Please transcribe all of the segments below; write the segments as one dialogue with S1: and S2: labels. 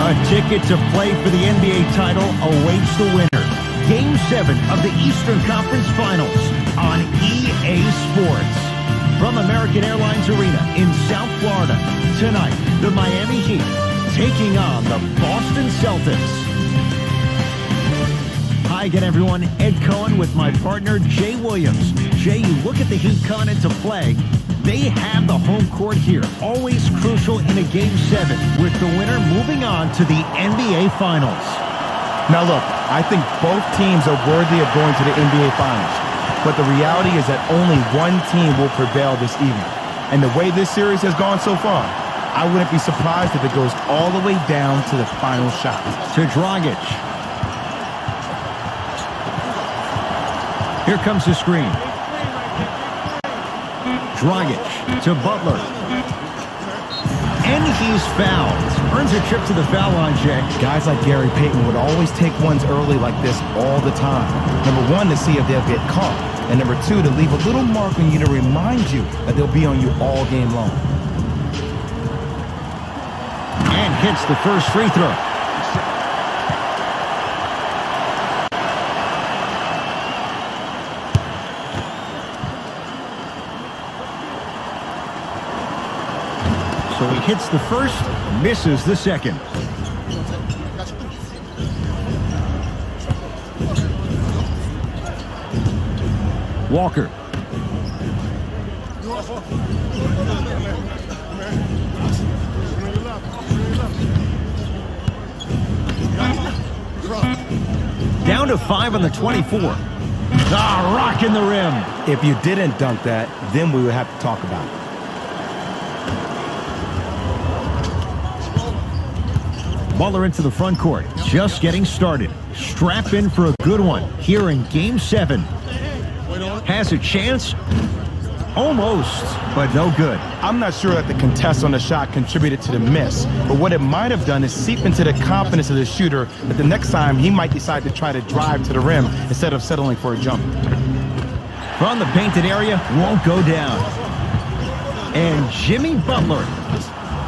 S1: A ticket to play for the NBA title awaits the winner. Game 7 of the Eastern Conference Finals on EA Sports. From American Airlines Arena in South Florida, tonight, the Miami Heat taking on the Boston Celtics. Hi again, everyone. Ed Cohen with my partner, Jay Williams. Jay, you look at the Heat coming into play. They have the home court here, always crucial in a Game 7, with the winner moving on to the NBA Finals.
S2: Now look, I think both teams are worthy of going to the NBA Finals, but the reality is that only one team will prevail this evening. And the way this series has gone so far, I wouldn't be surprised if it goes all the way down to the final shot.
S1: To Dragic. Here comes the screen. Dragic to Butler. And he's fouled. Earns a trip to the foul line, Jay.
S2: Guys like Gary Payton would always take ones early like this all the time. Number one, to see if they'll get caught. And number two, to leave a little mark on you to remind you that they'll be on you all game long.
S1: And hits the first free throw. So he hits the first, misses the second. Walker. Down to 5 on the 24. Ah, rocking the rim.
S2: If you didn't dunk that, then we would have to talk about it.
S1: Butler into the front court, just getting started. Strap in for a good one here in Game 7. Has a chance? Almost, but no good.
S2: I'm not sure that the contest on the shot contributed to the miss, but what it might have done is seep into the confidence of the shooter that the next time he might decide to try to drive to the rim instead of settling for a jump.
S1: From the painted area, won't go down. And Jimmy Butler.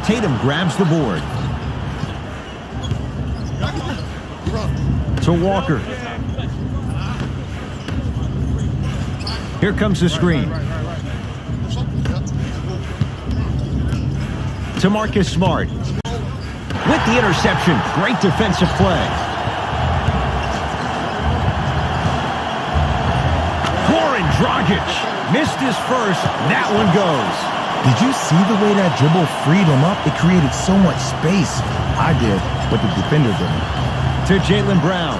S1: Tatum grabs the board. To Walker. Here comes the screen. To Marcus Smart. With the interception. Great defensive play. Goran Dragic. Missed his first. That one goes.
S2: Did you see the way that dribble freed him up? It created so much space. I did, but the defender didn't.
S1: To Jaylen Brown.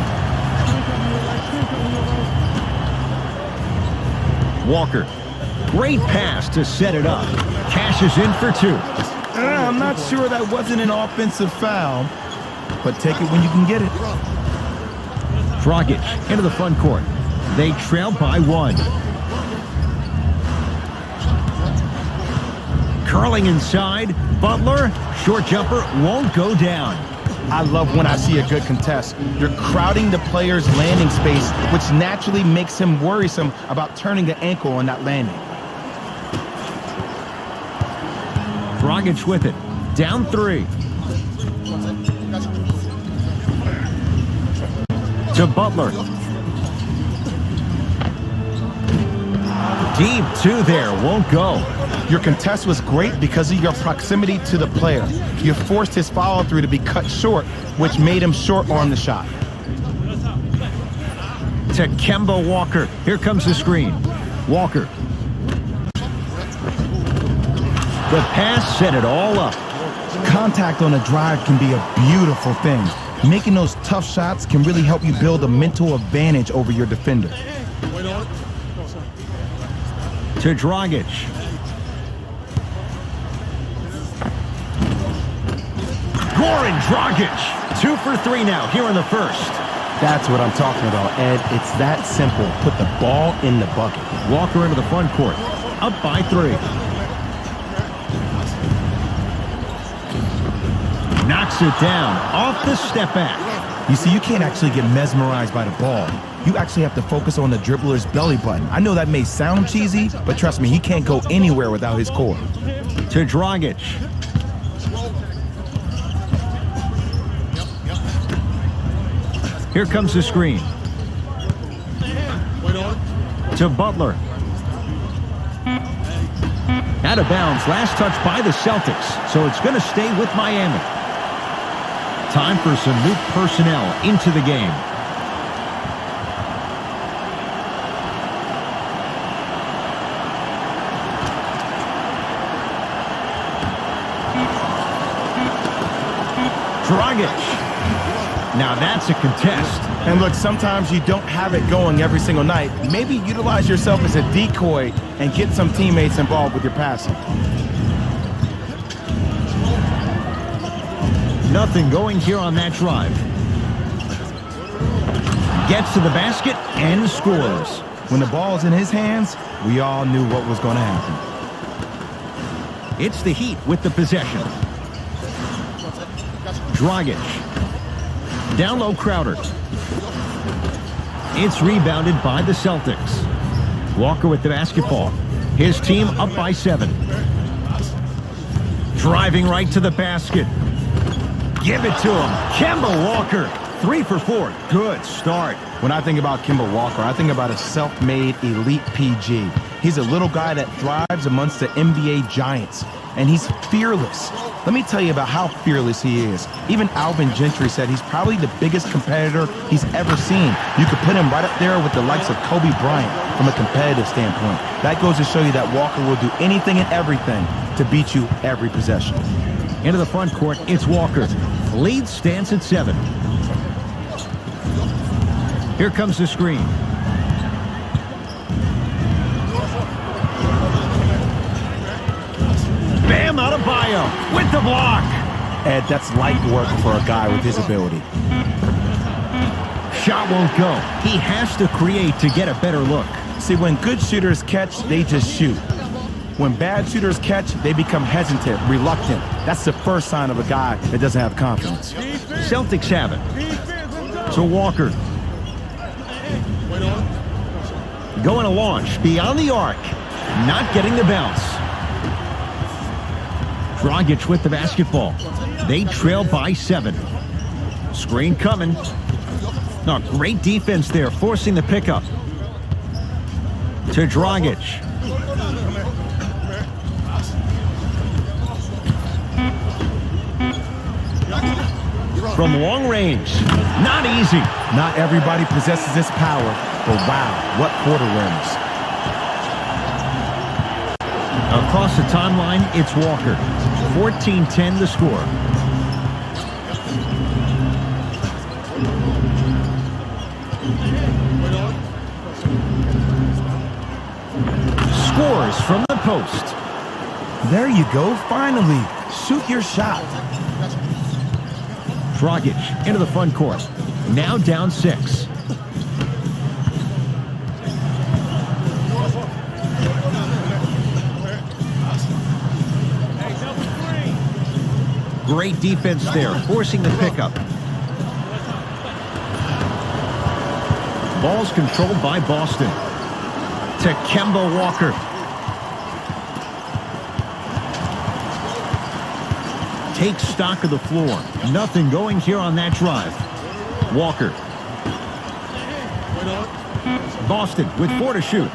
S1: Walker. Great pass to set it up. Cashes in for 2.
S2: I'm not sure that wasn't an offensive foul, but take it when you can get it.
S1: Dragic into the front court. They trail by 1. Curling inside. Butler. Short jumper won't go down.
S2: I love when I see a good contest. You're crowding the player's landing space, which naturally makes him worrisome about turning an ankle on that landing.
S1: Dragic with it. Down 3. To Butler. Deep 2 there. Won't go.
S2: Your contest was great because of your proximity to the player. You forced his follow-through to be cut short, which made him short-arm the shot.
S1: To Kemba Walker. Here comes the screen. Walker. The pass set it all up.
S2: Contact on a drive can be a beautiful thing. Making those tough shots can really help you build a mental advantage over your defender.
S1: To Dragic. Goran Dragic. 2 for 3 now here in the first.
S2: That's what I'm talking about, Ed. It's that simple. Put the ball in the bucket.
S1: Walker into the front court. Up by 3. Knocks it down. Off the step back.
S2: You see, you can't actually get mesmerized by the ball. You actually have to focus on the dribbler's belly button. I know that may sound cheesy, but trust me, he can't go anywhere without his core.
S1: To Dragic. Here comes the screen. To Butler. Out of bounds. Last touch by the Celtics. So it's going to stay with Miami. Time for some new personnel into the game. Dragic. Now that's a contest.
S2: And look, sometimes you don't have it going every single night. Maybe utilize yourself as a decoy and get some teammates involved with your passing.
S1: Nothing going here on that drive. Gets to the basket and scores.
S2: When the ball's in his hands, we all knew what was going to happen.
S1: It's the Heat with the possession. Dragic. Down low, Crowder. It's rebounded by the Celtics. Walker with the basketball. His team up by 7. Driving right to the basket. Give it to him. Kemba Walker. 3 for 4. Good start.
S2: When I think about Kemba Walker, I think about a self-made elite PG. He's a little guy that thrives amongst the NBA giants, and he's fearless. Let me tell you about how fearless he is. Even Alvin Gentry said he's probably the biggest competitor he's ever seen. You could put him right up there with the likes of Kobe Bryant from a competitive standpoint. That goes to show you that Walker will do anything and everything to beat you every possession.
S1: Into the front court, it's Walker. Lead stands at 7. Here comes the screen. Bam Adebayo with the block.
S2: Ed, that's light work for a guy with his ability.
S1: Shot won't go. He has to create to get a better look.
S2: See, when good shooters catch, they just shoot. When bad shooters catch, they become hesitant, reluctant. That's the first sign of a guy that doesn't have confidence.
S1: Celtics have it. To Walker. Going to launch beyond the arc. Not getting the bounce. Dragic with the basketball. They trail by 7. Screen coming. No, great defense there, forcing the pickup. To Dragic. From long range. Not easy.
S2: Not everybody possesses this power, but wow, what court awareness.
S1: Across the timeline, it's Walker. 14-10 the score. Scores from the post.
S2: There you go, finally. Shoot your shot.
S1: Dragic into the front court. Now down 6. Great defense there, forcing the pickup. Ball's controlled by Boston. To Kemba Walker. Takes stock of the floor. Nothing going here on that drive. Walker. Boston with 4 to shoot.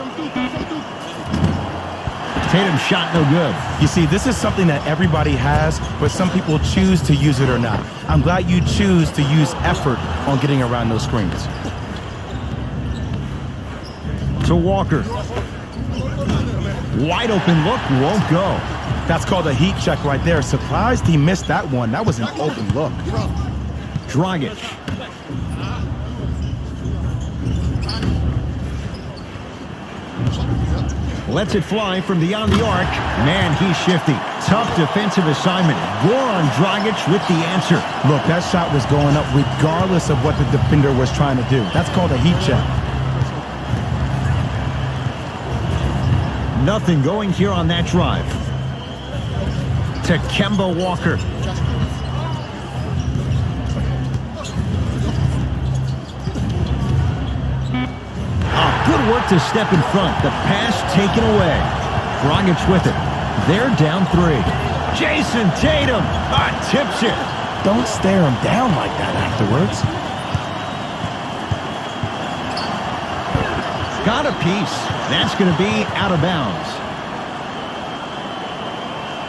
S1: Tatum's shot no good.
S2: You see, this is something that everybody has, but some people choose to use it or not. I'm glad you choose to use effort on getting around those screens.
S1: To Walker. Wide open look, won't go.
S2: That's called a heat check right there. Surprised he missed that one. That was an open look.
S1: Dragic. Lets it fly from beyond the arc. Man, he's shifty. Tough defensive assignment. Goran Dragic with the answer.
S2: Look, that shot was going up regardless of what the defender was trying to do. That's called a heat check.
S1: Nothing going here on that drive. To Kemba Walker. Good work to step in front. The pass taken away. Dragic with it. They're down 3. Jason Tatum tips it.
S2: Don't stare him down like that afterwards.
S1: Got a piece. That's going to be out of bounds.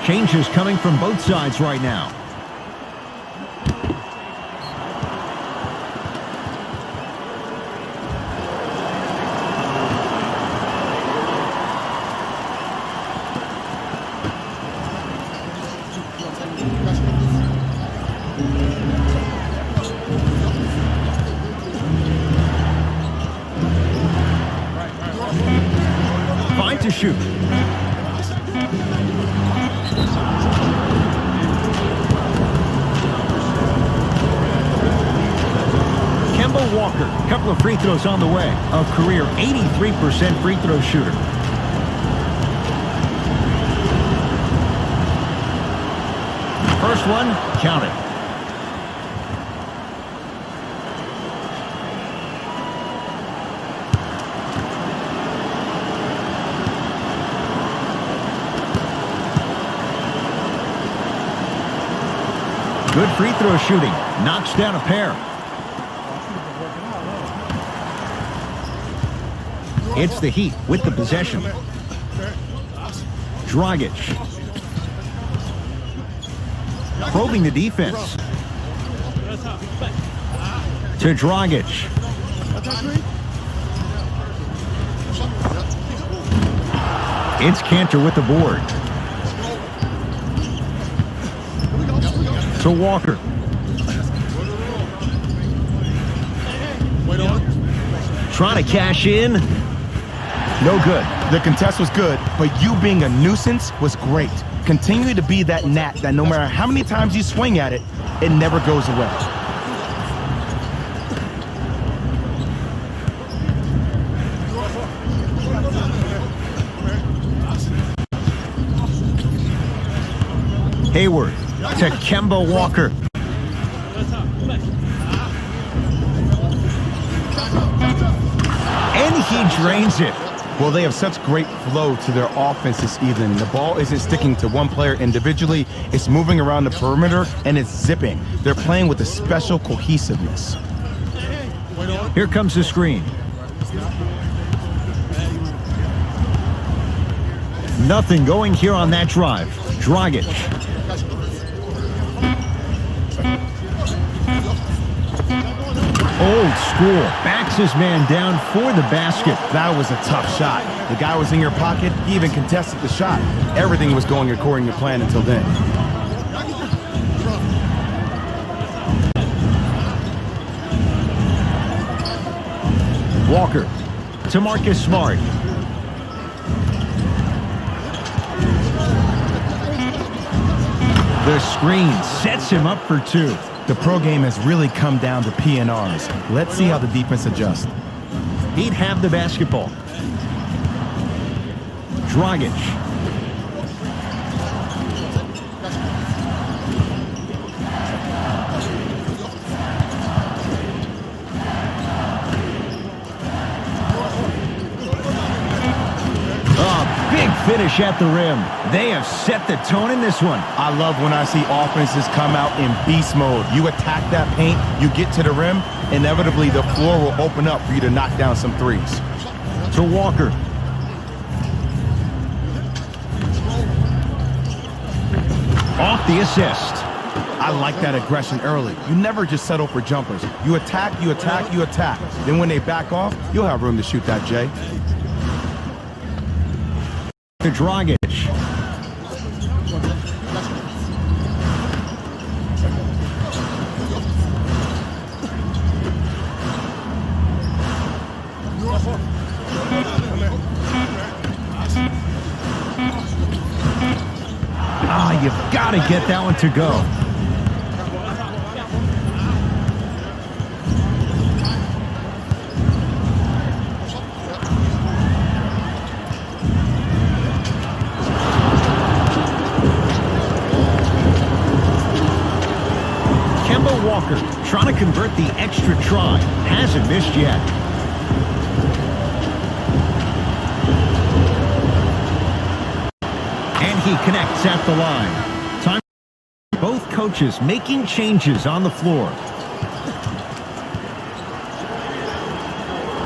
S1: Changes coming from both sides right now. Fine to shoot. Walker, a couple of free throws on the way. A career 83% free throw shooter. First one, counted. Good free throw shooting. Knocks down a pair. It's the Heat with the possession. Dragic. Probing the defense. To Dragic. It's Cantor with the board. To Walker. Trying to cash in.
S2: No good. The contest was good, but you being a nuisance was great. Continue to be that gnat that no matter how many times you swing at it, it never goes away.
S1: Hayward to Kemba Walker. And he drains it.
S2: Well, they have such great flow to their offense this evening. The ball isn't sticking to one player individually. It's moving around the perimeter, and it's zipping. They're playing with a special cohesiveness.
S1: Here comes the screen. Nothing going here on that drive. Dragic. Old school. Backs his man down for the basket.
S2: That was a tough shot. The guy was in your pocket. He even contested the shot. Everything was going according to plan until then.
S1: Walker to Marcus Smart. The screen sets him up for two.
S2: The pro game has really come down to PNRs. Let's see how the defense adjusts.
S1: He'd have the basketball. Dragic. Big finish at the rim. They have set the tone in this one.
S2: I love when I see offenses come out in beast mode. You attack that paint, you get to the rim, inevitably the floor will open up for you to knock down some threes.
S1: To Walker. Off the assist.
S2: I like that aggression early. You never just settle for jumpers. You attack, you attack, you attack. Then when they back off, you'll have room to shoot that, Jay.
S1: To Dragic. You've got to get that one to go. Walker trying to convert the extra try. Hasn't missed yet. And he connects at the line. Time for both coaches making changes on the floor.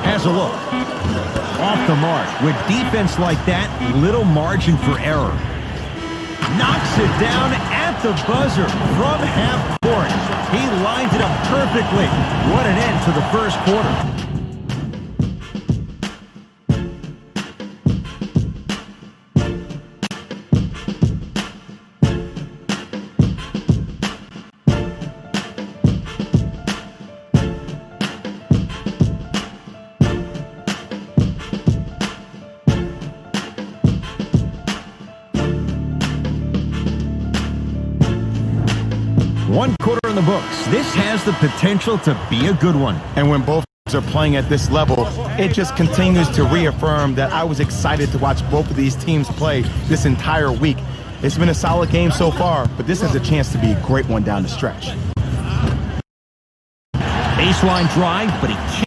S1: Has has a look. Off the mark. With defense like that, little margin for error. Knocks it down at the buzzer from half court. He lined it up perfectly. What an end to the first quarter. One quarter in the books. This has the potential to be a good one.
S2: And when both are playing at this level, it just continues to reaffirm that I was excited to watch both of these teams play this entire week. It's been a solid game so far, but this has a chance to be a great one down the stretch.
S1: Baseline drive, but he can't.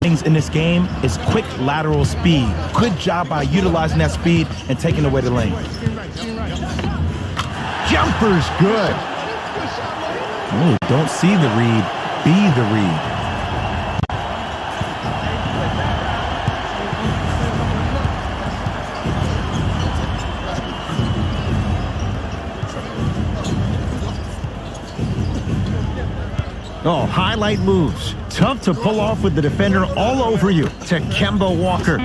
S2: Things in this game is quick lateral speed. Good job by utilizing that speed and taking away the lane.
S1: Jumper's good.
S2: Really don't see the read, be the read.
S1: Oh, highlight moves. Tough to pull off with the defender all over you. To Kemba Walker.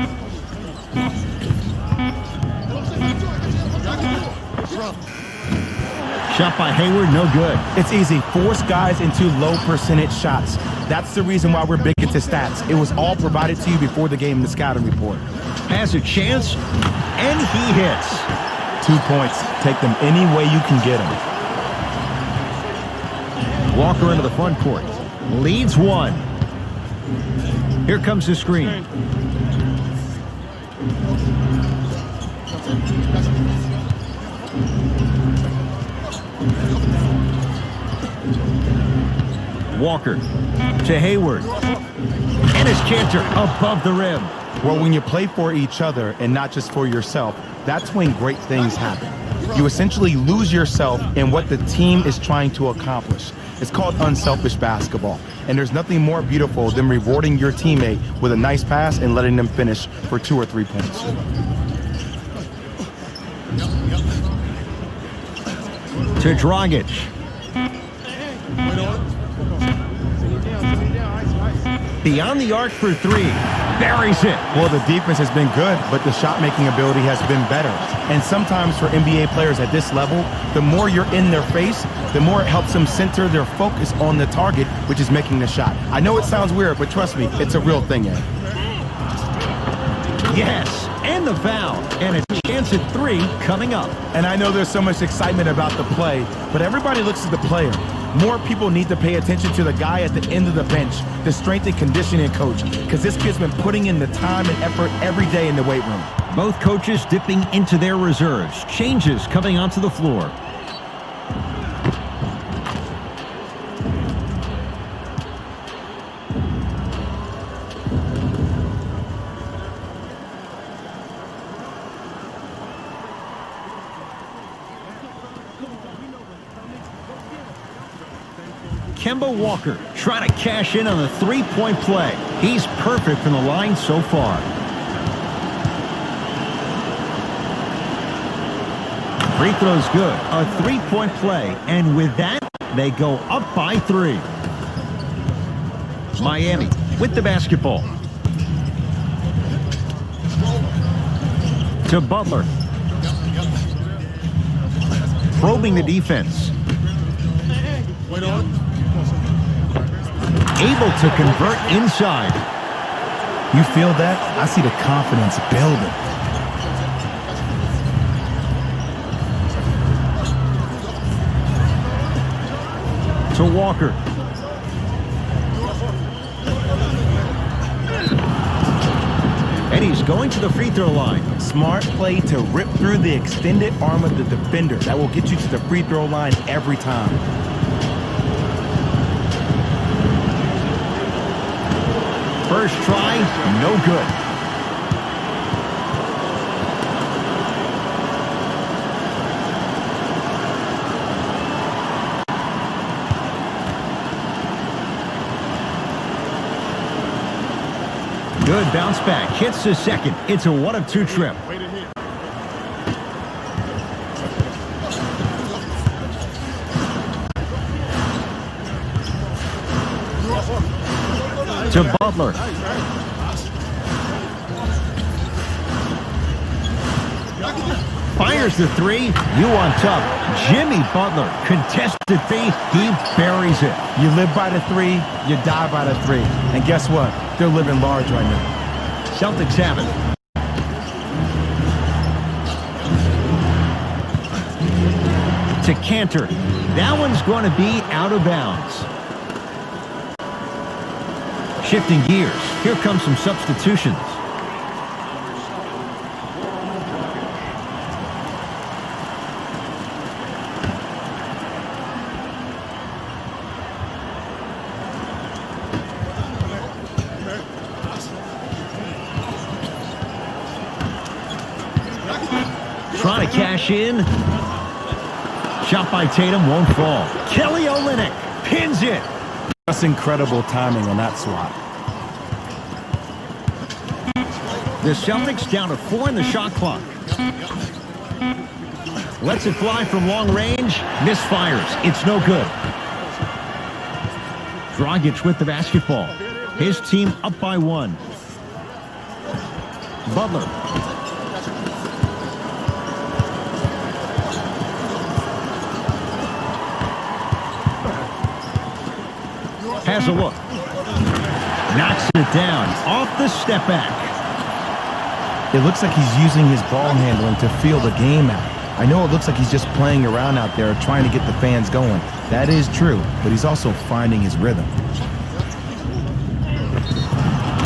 S1: Shot by Hayward, no good.
S2: It's easy. Force guys into low percentage shots. That's the reason why we're big into stats. It was all provided to you before the game in the scouting report.
S1: Has a chance, and he hits.
S2: 2 points. Take them any way you can get them.
S1: Walker into the front court. Leads one. Here comes the screen. Walker to Hayward. And his canter above the rim.
S2: Well, when you play for each other and not just for yourself, that's when great things happen. You essentially lose yourself in what the team is trying to accomplish. It's called unselfish basketball. And there's nothing more beautiful than rewarding your teammate with a nice pass and letting them finish for 2 or 3 points.
S1: To Dragic. Beyond the arc for three. Buries it.
S2: Well, the defense has been good, but the shot-making ability has been better. And sometimes for NBA players at this level, the more you're in their face, the more it helps them center their focus on the target, which is making the shot. I know it sounds weird, but trust me, it's a real thing, Ed.
S1: Yes, and the foul. And a chance at three coming up.
S2: And I know there's so much excitement about the play, but everybody looks at the player. More people need to pay attention to the guy at the end of the bench, the strength and conditioning coach, because this kid's been putting in the time and effort every day in the weight room.
S1: Both coaches dipping into their reserves. Changes coming onto the floor. Kemba Walker trying to cash in on the three-point play. He's perfect from the line so far. Free throw's good. A three-point play. And with that, they go up by 3. Miami with the basketball. To Butler. Probing the defense. Able to convert inside.
S2: You feel that? I see the confidence building.
S1: To Walker. And he's going to the free throw line.
S2: Smart play to rip through the extended arm of the defender. That will get you to the free throw line every time.
S1: First try, no good. bounce back. Hits the second. It's a 1 of 2 trip. To Butler. Fires the 3. You on top. Jimmy Butler. Contested fee. He buries it.
S2: You live by the 3, you die by the 3. And guess what? They're living large right now.
S1: Celtics have it. To Cantor. That one's going to be out of bounds. Shifting gears. Here comes some substitutions. Trying to cash in. Shot by Tatum won't fall. Kelly Olynyk pins it.
S2: That's incredible timing on that swat.
S1: The Celtics down to 4 in the shot clock. Lets it fly from long range. Misfires. It's no good. Dragic with the basketball. His team up by 1. Butler. Has a look. Knocks it down. Off the step back.
S2: It looks like he's using his ball handling to feel the game out. I know it looks like he's just playing around out there trying to get the fans going. That is true, but he's also finding his rhythm.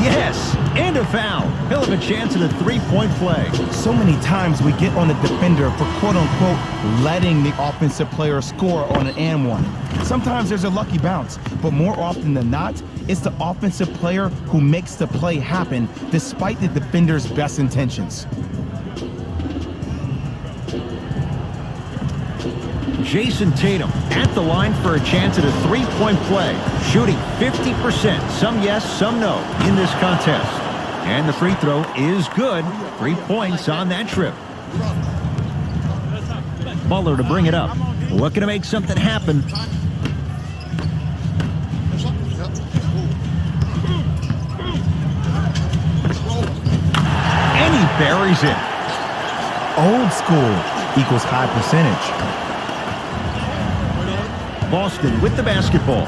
S1: Yes, and a foul. He'll have a chance at a 3-point play.
S2: So many times we get on a defender for quote-unquote letting the offensive player score on an and one. Sometimes there's a lucky bounce, but more often than not, it's the offensive player who makes the play happen despite the defender's best intentions.
S1: Jason Tatum at the line for a chance at a 3-point play. Shooting 50%. Some yes, some no in this contest. And the free throw is good. 3 points on that trip. Butler to bring it up. Looking to make something happen. And he buries it.
S2: Old school equals high percentage.
S1: Boston with the basketball.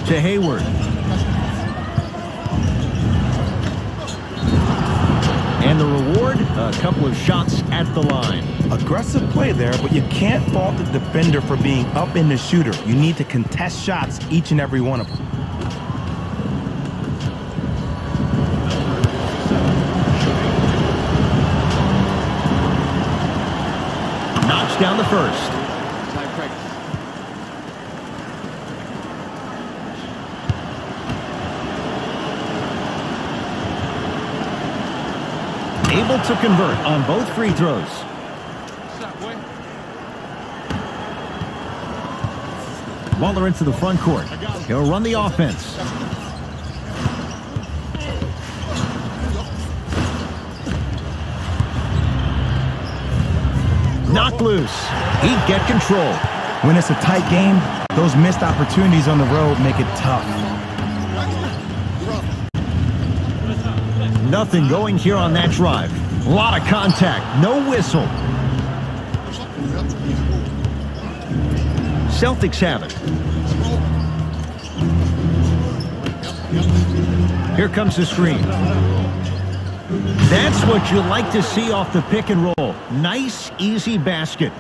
S1: To Hayward. And the reward, a couple of shots at the line.
S2: Aggressive play there, but you can't fault the defender for being up in the shooter. You need to contest shots, each and every one of them.
S1: Knocks down the first. Able to convert on both free throws. Butler into the front court. He'll run the offense. Knocked loose. He'd get control.
S2: When it's a tight game, those missed opportunities on the road make it tough.
S1: Nothing going here on that drive. A lot of contact. No whistle. Celtics have it. Here comes the screen. That's what you like to see off the pick and roll. Nice, easy basket.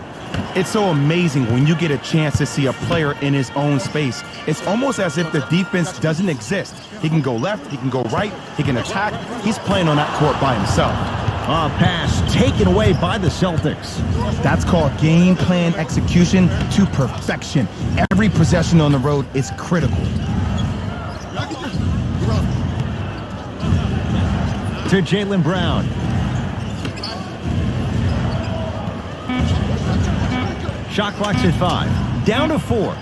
S2: It's so amazing when you get a chance to see a player in his own space. It's almost as if the defense doesn't exist. He can go left, he can go right, he can attack. He's playing on that court by himself.
S1: A pass taken away by the Celtics.
S2: That's called game plan execution to perfection. Every possession on the road is critical.
S1: To Jaylen Brown. Shot clock's at 5. Down to 4.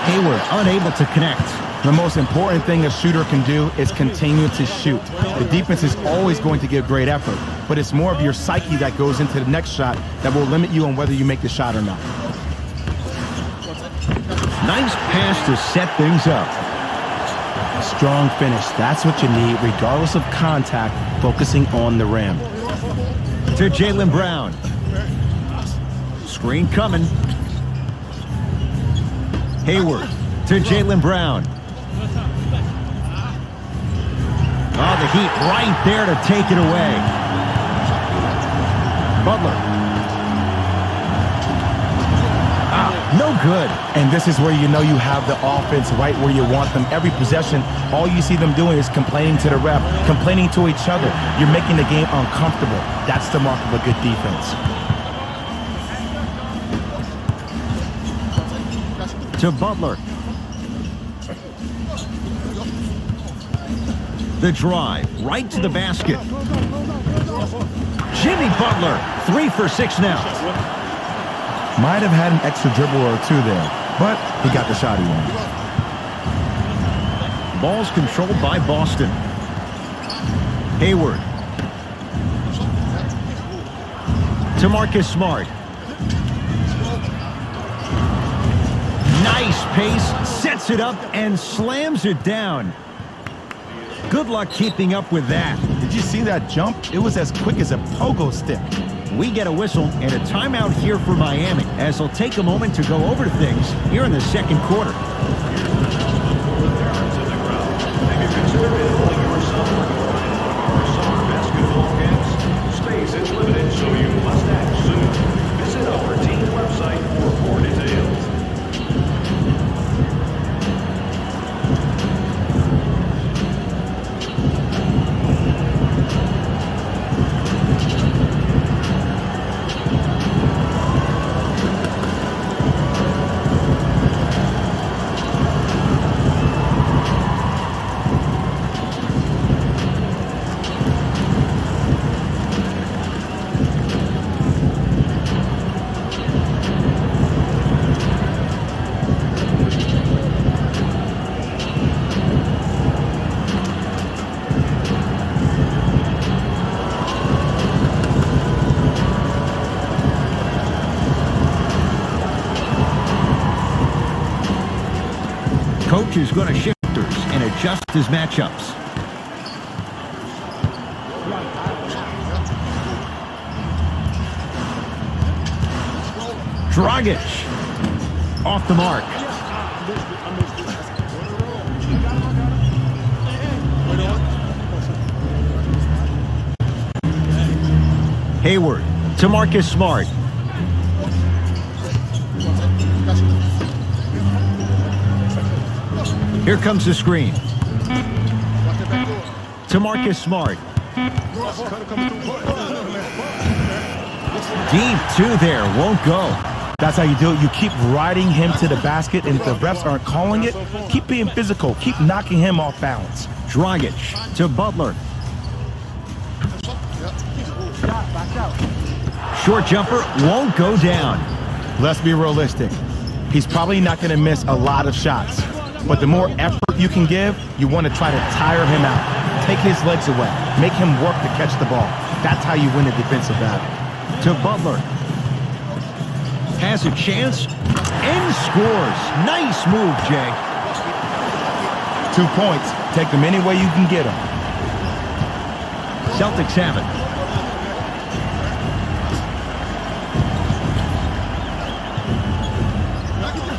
S1: Hayward unable to connect.
S2: The most important thing a shooter can do is continue to shoot. The defense is always going to give great effort, but it's more of your psyche that goes into the next shot that will limit you on whether you make the shot or not.
S1: Nice pass to set things up.
S2: Strong finish. That's what you need, regardless of contact, focusing on the rim.
S1: To Jaylen Brown. Screen coming. Hayward to Jaylen Brown. Oh, the Heat right there to take it away. Butler. No good.
S2: And this is where you know you have the offense right where you want them. Every possession, all you see them doing is complaining to the ref, complaining to each other. You're making the game uncomfortable. That's the mark of a good defense.
S1: To Butler. The drive, right to the basket. Jimmy Butler, 3 for 6 now.
S2: Might have had an extra dribble or two there, but he got the shot he wanted.
S1: Ball's controlled by Boston. Hayward. To Marcus Smart. Nice pace, sets it up and slams it down. Good luck keeping up with that.
S2: Did you see that jump? It was as quick as a pogo stick.
S1: We get a whistle and a timeout here for Miami, as they'll take a moment to go over things here in the second quarter.
S3: Space is limited, so you must act soon. Visit our team website for more details.
S1: Coach is going to shift and adjust his matchups. Dragic off the mark. Hayward to Marcus Smart. Here comes the screen. To Marcus Smart. Deep two there, won't go.
S2: That's how you do it. You keep riding him to the basket, and if the refs aren't calling it, keep being physical. Keep knocking him off balance.
S1: Dragic to Butler. Short jumper won't go down.
S2: Let's be realistic. He's probably not going to miss a lot of shots. But the more effort you can give, you want to try to tire him out. Take his legs away. Make him work to catch the ball. That's how you win a defensive battle.
S1: To Butler. Has a chance and scores. Nice move, Jay.
S2: 2 points. Take them any way you can get them.
S1: Celtics have it.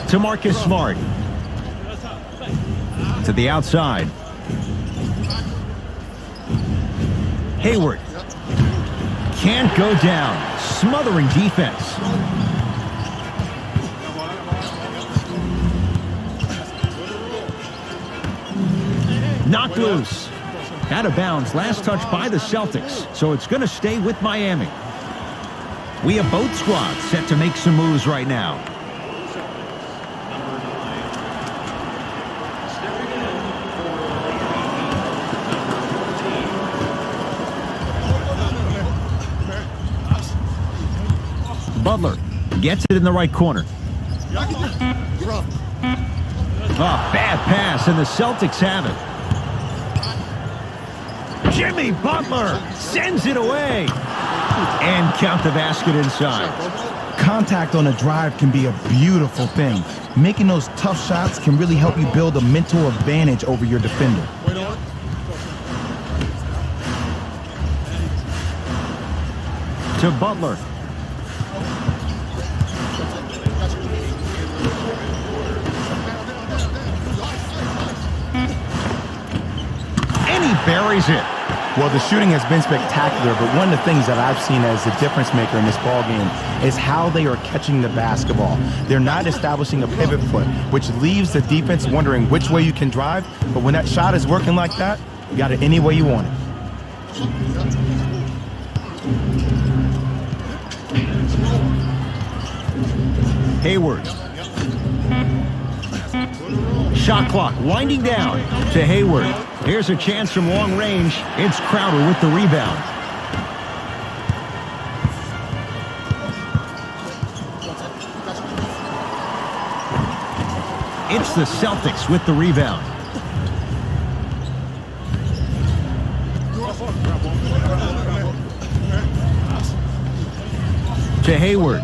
S1: To Marcus Smart. To the outside. Hayward. Can't go down. Smothering defense. Knocked loose. Out of bounds. Last touch by the Celtics. So it's going to stay with Miami. We have both squads set to make some moves right now. Butler gets it in the right corner. Oh, bad pass, and the Celtics have it. Jimmy Butler sends it away. And count the basket inside.
S2: Contact on a drive can be a beautiful thing. Making those tough shots can really help you build a mental advantage over your defender.
S1: To Butler. And he buries it.
S2: Well, the shooting has been spectacular, but one of the things that I've seen as the difference maker in this ballgame is how they are catching the basketball. They're not establishing a pivot foot, which leaves the defense wondering which way you can drive, but when that shot is working like that, you got it any way you want it.
S1: Hayward. Shot clock winding down to Hayward. Here's a chance from long range. It's Crowder with the rebound. It's the Celtics with the rebound. To Hayward.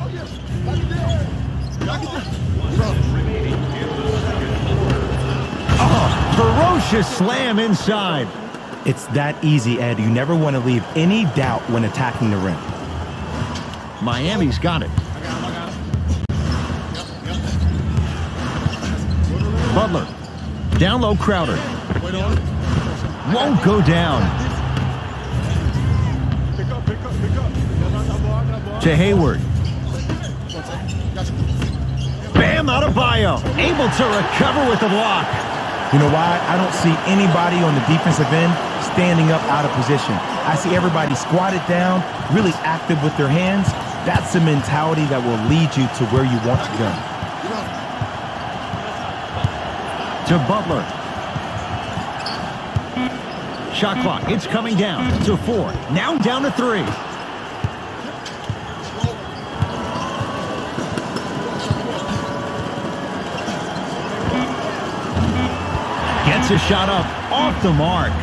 S1: Ferocious slam inside.
S2: It's that easy, Ed. You never want to leave any doubt when attacking the rim.
S1: Miami's got it. Butler. Down low, Crowder. Won't go down. To Hayward. Bam Adebayo. Able to recover with the block.
S2: You know why? I don't see anybody on the defensive end standing up out of position. I see everybody squatted down, really active with their hands. That's the mentality that will lead you to where you want to go.
S1: To Butler. Shot clock. It's coming down to 4. Now down to 3. Gets a shot up off the mark.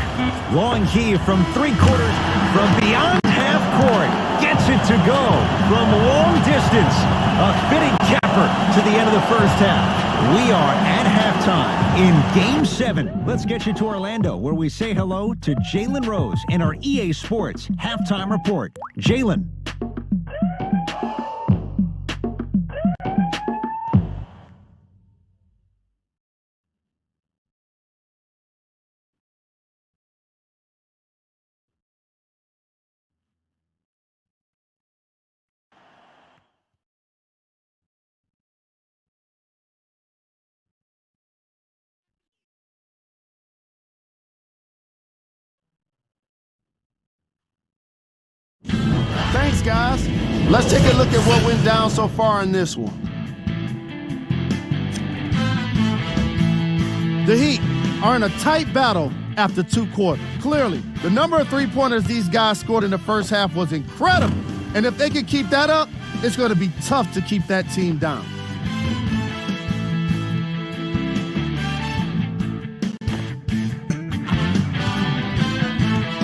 S1: Long key from 3/4 from beyond half court. Gets it to go from long distance. A fitting capper to the end of the first half. We are at halftime in Game 7. Let's get you to Orlando, where we say hello to Jalen Rose in our EA Sports Halftime Report. Jalen.
S4: Thanks, guys. Let's take a look at what went down so far in this one. The Heat are in a tight battle after 2 quarters. Clearly, the number of three-pointers these guys scored in the first half was incredible. And if they can keep that up, it's going to be tough to keep that team down.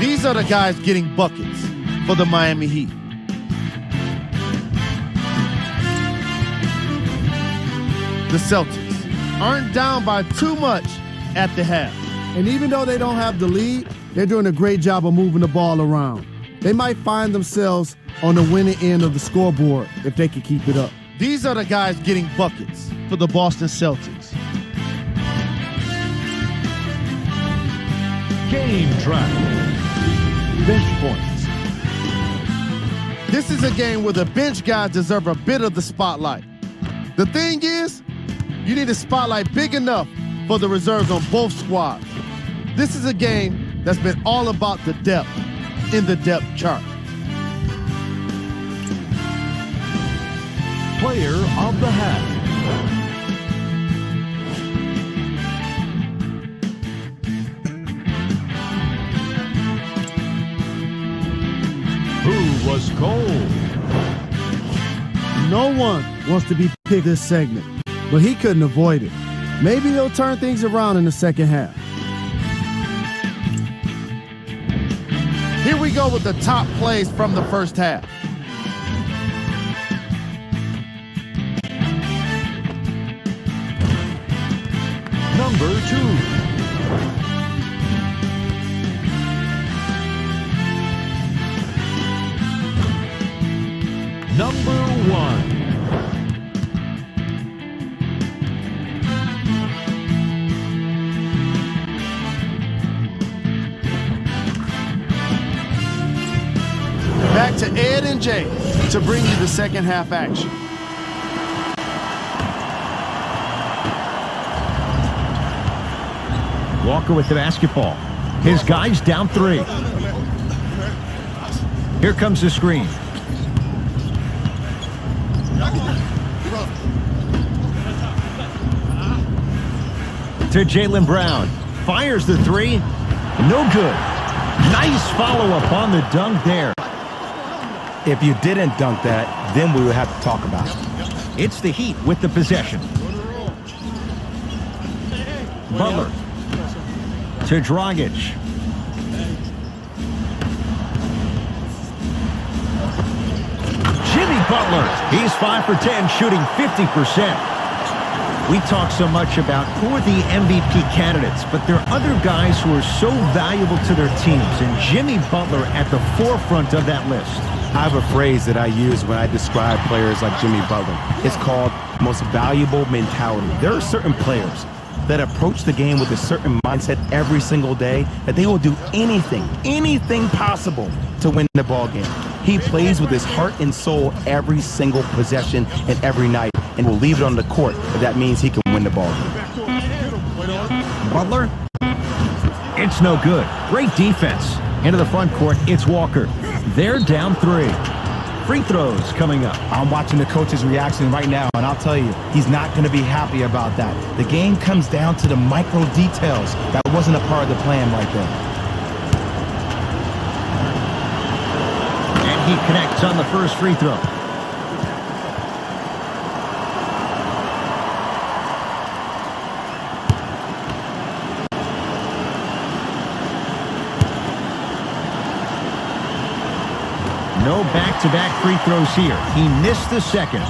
S4: These are the guys getting buckets for the Miami Heat. The Celtics aren't down by too much at the half. And even though they don't have the lead, they're doing a great job of moving the ball around. They might find themselves on the winning end of the scoreboard if they can keep it up. These are the guys getting buckets for the Boston Celtics.
S1: Game drive. Bench points.
S4: This is a game where the bench guys deserve a bit of the spotlight. The thing is, you need a spotlight big enough for the reserves on both squads. This is a game that's been all about the depth in the depth chart.
S1: Player of the half. Who was cold?
S4: No one wants to be picked this segment, but he couldn't avoid it. Maybe he'll turn things around in the second half. Here we go with the top plays from the first half.
S1: Number 2. Number 1.
S4: Back to Ed and Jay to bring you the second half action.
S1: Walker with the basketball. His guy's down 3. Here comes the screen. To Jaylen Brown. Fires the 3. No good. Nice follow-up on the dunk there.
S2: If you didn't dunk that, then we would have to talk about it.
S1: It's the Heat with the possession. Butler. To Dragic. Jimmy Butler. He's 5 for 10, shooting 50%. We talk so much about who are the MVP candidates, but there are other guys who are so valuable to their teams, and Jimmy Butler at the forefront of that list.
S2: I have a phrase that I use when I describe players like Jimmy Butler. It's called most valuable mentality. There are certain players that approach the game with a certain mindset every single day that they will do anything possible to win the ball game. He plays with his heart and soul every single possession and every night, and will leave it on the court if that means he can win the ball game.
S1: Butler. It's no good. Great defense. Into the front court, it's Walker. They're down 3. Free throws coming up.
S2: I'm watching the coach's reaction right now, and I'll tell you, he's not going to be happy about that. The game comes down to the micro details. That wasn't a part of the plan right there.
S1: And he connects on the first free throw. No back-to-back free throws here. He missed the second.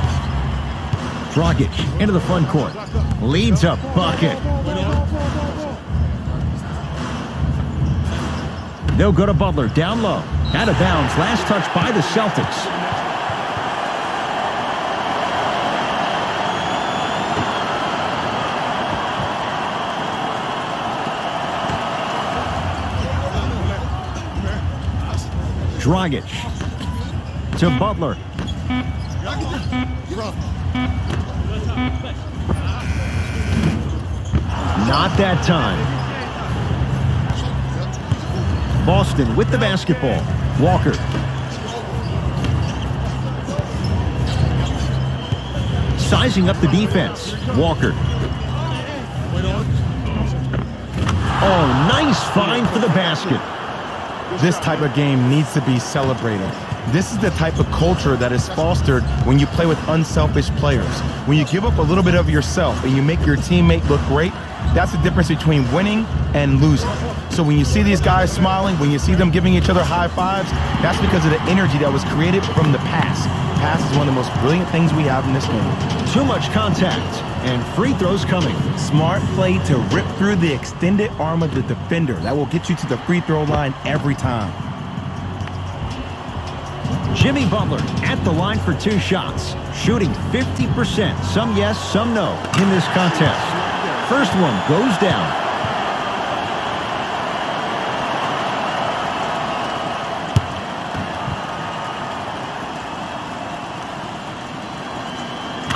S1: Dragic into the front court. Leads a bucket. They'll go to Butler. Down low. Out of bounds. Last touch by the Celtics. Dragic. To Butler. Not that time. Boston with the basketball. Walker. Sizing up the defense. Walker. Oh, nice find for the basket.
S2: This type of game needs to be celebrated. This is the type of culture that is fostered when you play with unselfish players. When you give up a little bit of yourself and you make your teammate look great, that's the difference between winning and losing. So when you see these guys smiling, when you see them giving each other high fives, that's because of the energy that was created from the pass. Pass is one of the most brilliant things we have in this game.
S1: Too much contact, and free throws coming.
S2: Smart play to rip through the extended arm of the defender. That will get you to the free throw line every time.
S1: Jimmy Butler at the line for 2 shots, shooting 50%. Some yes, some no in this contest. First one goes down.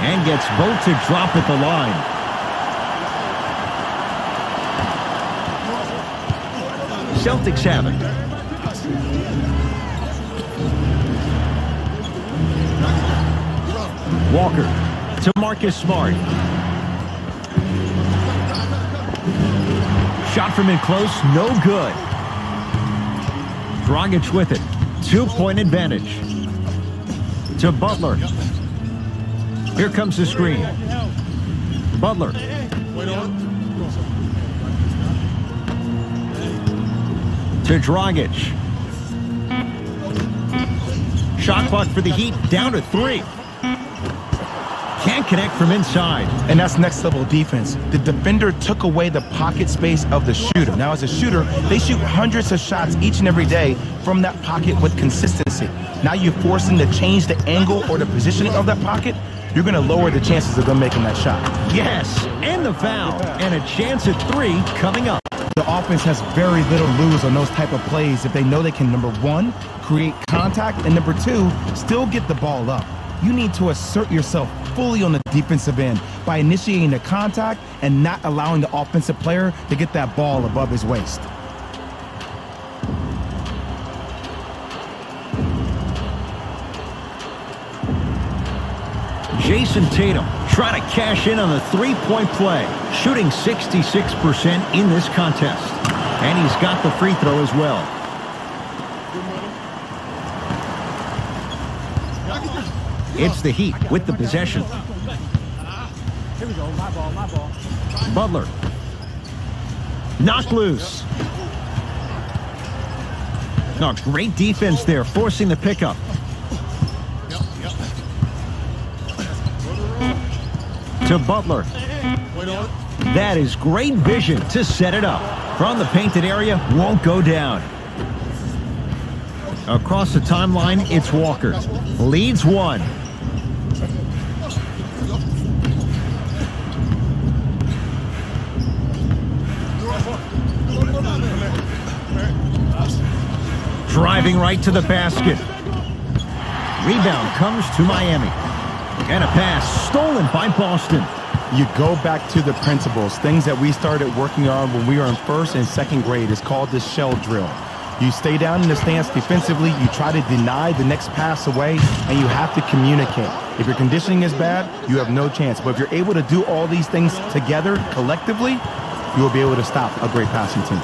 S1: And gets both to drop at the line. Celtics have it. Walker to Marcus Smart. Shot from in close, no good. Dragic with it. 2-point advantage. To Butler. Here comes the screen. Butler To Dragic. Shot clock for the Heat, down to 3. Can't connect from inside.
S2: And that's next level defense. The defender took away the pocket space of the shooter. Now as a shooter, they shoot hundreds of shots each and every day from that pocket with consistency. Now you're forcing to change the angle or the positioning of that pocket. You're going to lower the chances of them making that shot.
S1: Yes, and the foul. And a chance at 3 coming up.
S2: The offense has very little to lose on those type of plays if they know they can, number 1, create contact, and number 2, still get the ball up. You need to assert yourself fully on the defensive end by initiating the contact and not allowing the offensive player to get that ball above his waist.
S1: Jason Tatum trying to cash in on the three-point play, shooting 66% in this contest. And he's got the free throw as well. It's the Heat with the possession.
S5: Here we go, my ball.
S1: Butler. Knocked loose. No, great defense there, forcing the pickup. To Butler. That is great vision to set it up. From the painted area, won't go down. Across the timeline, it's Walker. Leads 1. Driving right to the basket. Rebound comes to Miami. And a pass stolen by Boston.
S2: You go back to the principles, things that we started working on when we were in first and second grade. It's called the shell drill. You stay down in the stance defensively, you try to deny the next pass away, and you have to communicate. If your conditioning is bad, you have no chance. But if you're able to do all these things together, collectively, you will be able to stop a great passing team.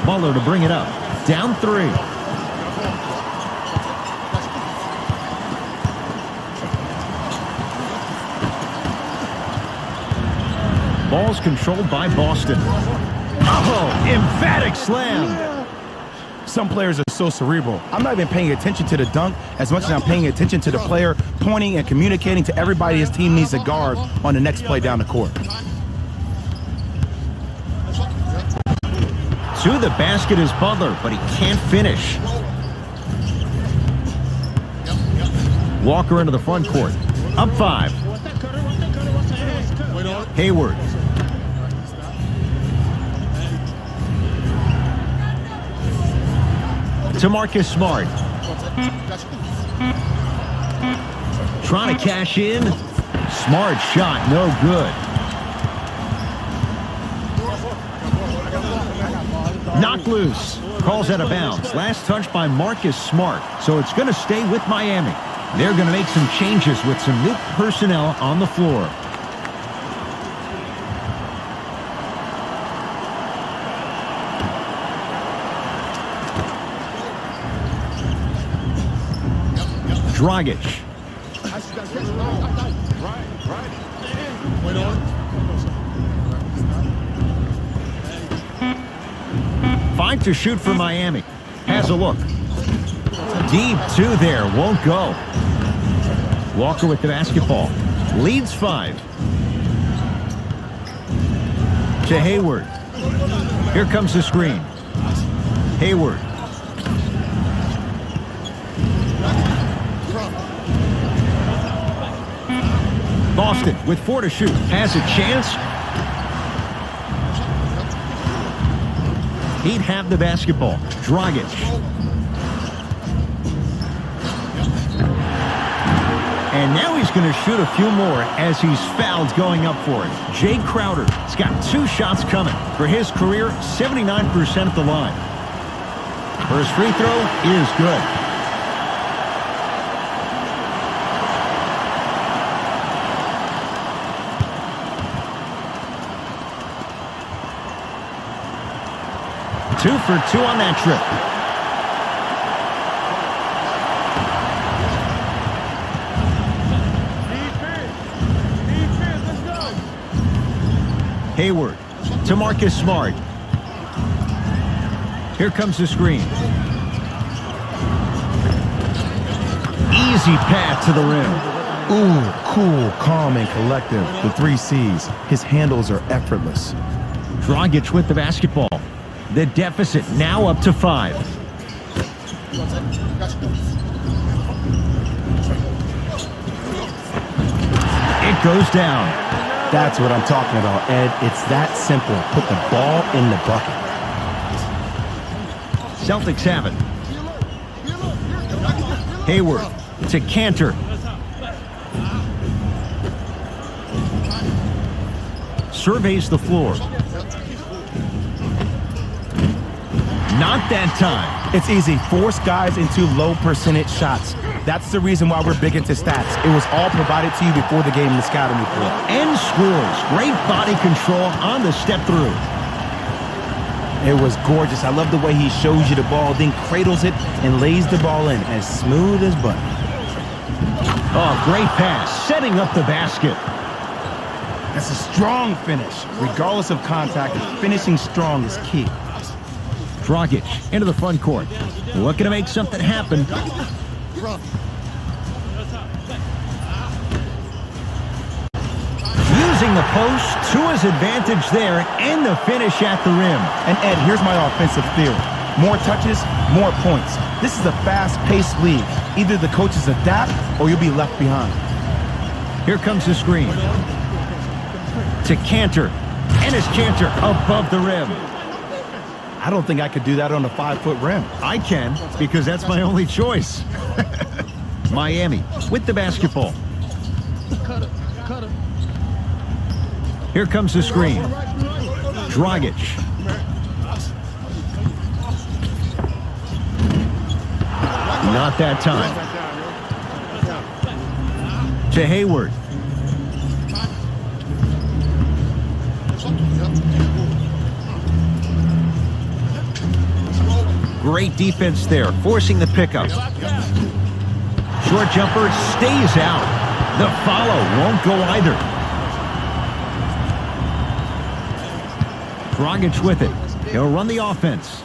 S1: Butler to bring it up. Down 3. Ball's controlled by Boston. Oh, emphatic slam.
S2: Some players are so cerebral. I'm not even paying attention to the dunk as much as I'm paying attention to the player pointing and communicating to everybody his team needs to guard on the next play down the court.
S1: To the basket is Butler, but he can't finish. Walker into the front court. Up 5. Hayward. To Marcus Smart. Trying to cash in. Smart shot, no good. Knocked loose. Calls out of bounds. Last touch by Marcus Smart. So it's going to stay with Miami. They're going to make some changes with some new personnel on the floor. Dragic. Five to shoot for Miami. Has a look. Deep 2 there. Won't go. Walker with the basketball. Leads 5. To Hayward. Here comes the screen. Hayward. Boston with 4 to shoot. Has a chance. He'd have the basketball. Dragic. And now he's going to shoot a few more as he's fouled going up for it. Jay Crowder has got 2 shots coming. For his career, 79% at the line. First free throw is good. Two for 2 on that trip. Hayward to Marcus Smart. Here comes the screen. Easy path to the rim.
S2: Ooh, cool, calm, and collective. The 3 C's. His handles are effortless.
S1: Dragic with the basketball. The deficit now up to 5. It goes down.
S2: That's what I'm talking about, Ed. It's that simple. Put the ball in the bucket.
S1: Celtics have it. Hayward to Cantor. Surveys the floor. Not that time.
S2: It's easy. Force guys into low percentage shots. That's the reason why we're big into stats. It was all provided to you before the game in the scouting report.
S1: And scores. Great body control on the step through.
S2: It was gorgeous. I love the way he shows you the ball, then cradles it and lays the ball in as smooth as butter.
S1: Oh, great pass. Setting up the basket.
S2: That's a strong finish. Regardless of contact, finishing strong is key.
S1: Dragic into the front court. Looking to make something happen. Using the post to his advantage there and the finish at the rim.
S2: And Ed, here's my offensive theory. More touches, more points. This is a fast-paced league. Either the coaches adapt or you'll be left behind.
S1: Here comes the screen. To Cantor. And it's Cantor above the rim.
S2: I don't think I could do that on a 5-foot rim.
S1: I can, because that's my only choice. Miami with the basketball. Here comes the screen. Dragic. Not that time. To Hayward. Great defense there, forcing the pickup. Short jumper stays out. The follow won't go either. Dragic with it. He'll run the offense.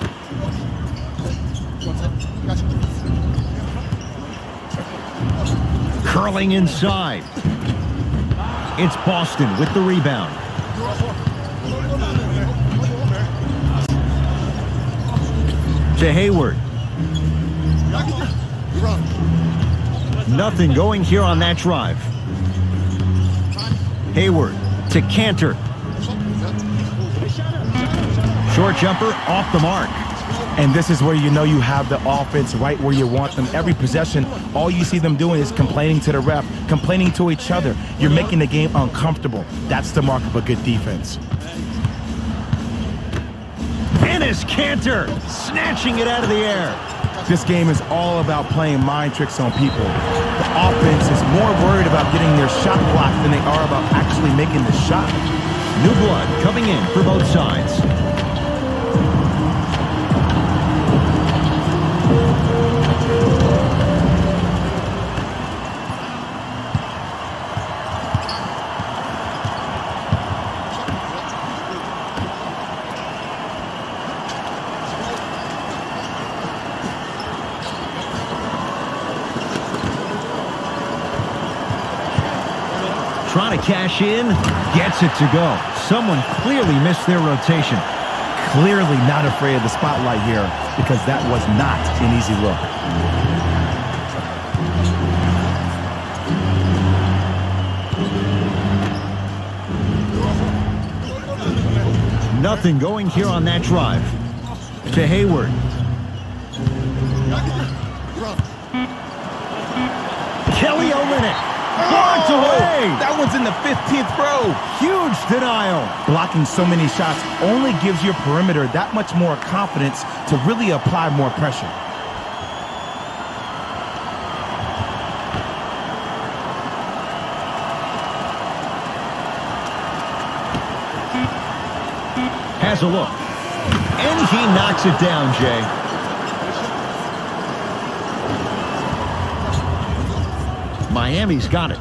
S1: Curling inside. It's Boston with the rebound. To Hayward. Nothing going here on that drive. Hayward to Cantor. Short jumper off the mark.
S2: And this is where you know you have the offense right where you want them. Every possession, all you see them doing is complaining to the ref, complaining to each other. You're making the game uncomfortable. That's the mark of a good defense.
S1: And it's Cantor snatching it out of the air.
S2: This game is all about playing mind tricks on people. The offense is more worried about getting their shot blocked than they are about actually making the shot.
S1: New blood coming in for both sides. Trying to cash in, gets it to go. Someone clearly missed their rotation.
S2: Clearly not afraid of the spotlight here because that was not an easy look.
S1: Nothing going here on that drive. To Hayward. Kelly Olynyk. Blocked away.
S2: That one's in the 15th row.
S1: Huge denial.
S2: Blocking so many shots only gives your perimeter that much more confidence to really apply more pressure.
S1: Has a look. And he knocks it down, Jay. Miami's got it.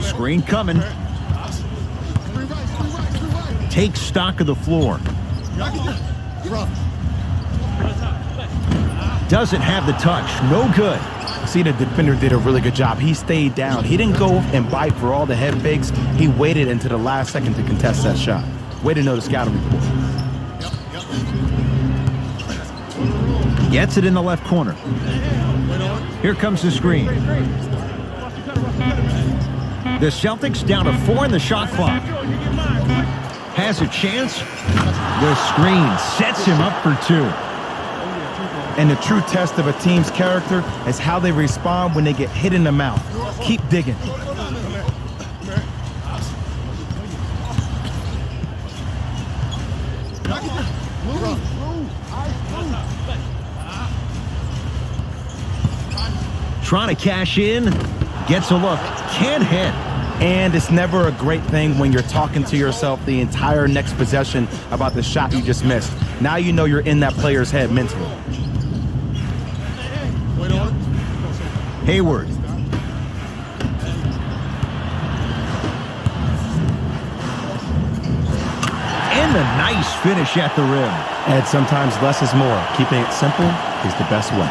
S1: Screen coming. Take stock of the floor. Doesn't have the touch. No good.
S2: See, the defender did a really good job. He stayed down. He didn't go and bite for all the head fakes. He waited until the last second to contest that shot. Way to know the scouting report.
S1: Gets it in the left corner. Here comes the screen. The Celtics down to 4 in the shot clock. Has a chance. The screen sets him up for 2.
S2: And the true test of a team's character is how they respond when they get hit in the mouth. Keep digging.
S1: Trying to cash in. Gets a look. Can't hit.
S2: And it's never a great thing when you're talking to yourself the entire next possession about the shot you just missed. Now you know you're in that player's head mentally.
S1: Hayward. And a nice finish at the rim.
S2: And sometimes less is more. Keeping it simple is the best way.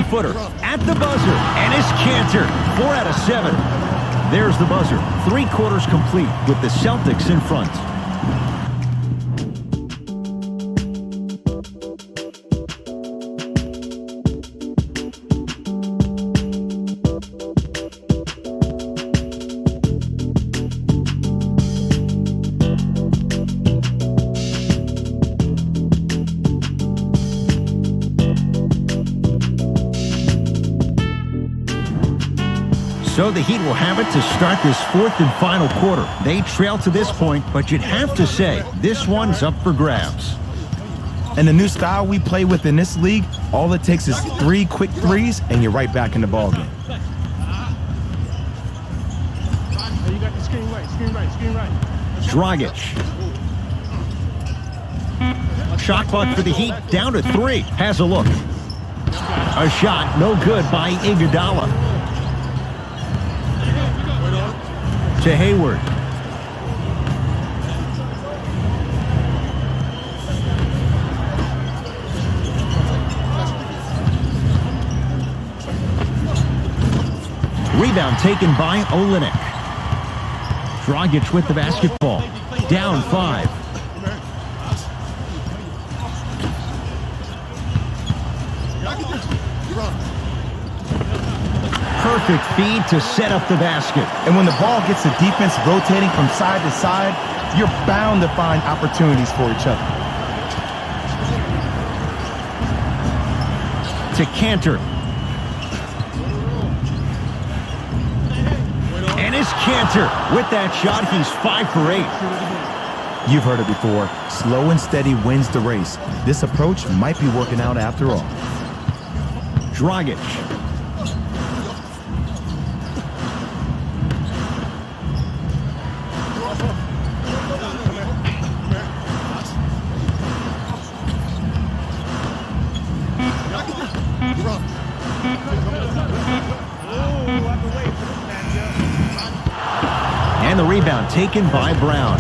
S1: Footer at the buzzer, and it's Cantor. 4 out of 7. There's the buzzer. 3 quarters complete with the Celtics in front. So the Heat will have it to start this 4th and final quarter. They trail to this point, but you'd have to say this one's up for grabs.
S2: And the new style we play with in this league, all it takes is 3 quick threes, and you're right back in the ballgame.
S5: You got the screen right, screen right, screen right.
S1: Dragic. Shot clock for the Heat, down to 3. Has a look. A shot, no good by Iguodala. To Hayward. Rebound taken by Olynyk. Dragic with the basketball. Down 5. Perfect feed to set up the basket.
S2: And when the ball gets the defense rotating from side to side, you're bound to find opportunities for each other.
S1: To Cantor. And it's Cantor. With that shot, he's 5 for 8.
S2: You've heard it before. Slow and steady wins the race. This approach might be working out after all.
S1: Dragic. And the rebound taken by Brown.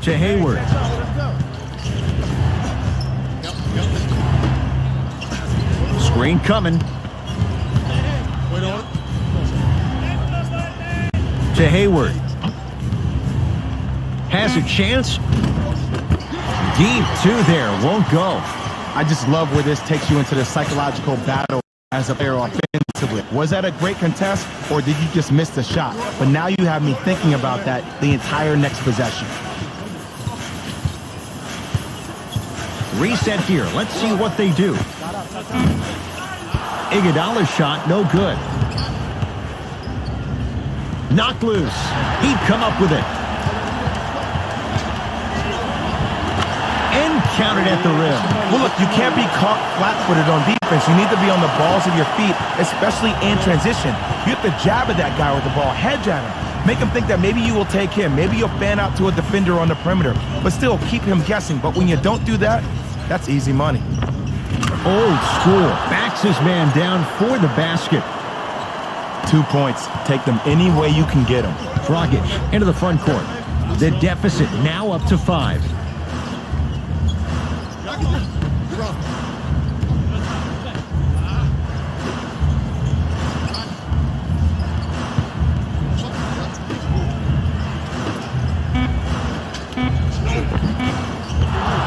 S1: To Hayward. Screen coming. To Hayward. Has a chance. Deep two there. Won't go.
S2: I just love where this takes you into the psychological battle as a player offensively. Was that a great contest, or did you just miss the shot? But now you have me thinking about that the entire next possession.
S1: Reset here. Let's see what they do. Iguodala's shot, no good. Knocked loose. He'd come up with it. And counted at the rim.
S2: Well, look, you can't be caught flat-footed on defense. You need to be on the balls of your feet, especially in transition. You have to jab at that guy with the ball, head jab him. Make him think that maybe you will take him. Maybe you'll fan out to a defender on the perimeter. But still, keep him guessing. But when you don't do that, that's easy money.
S1: Old school. Backs his man down for the basket.
S2: 2 points. Take them any way you can get them.
S1: Dragic into the front court. The deficit now up to 5.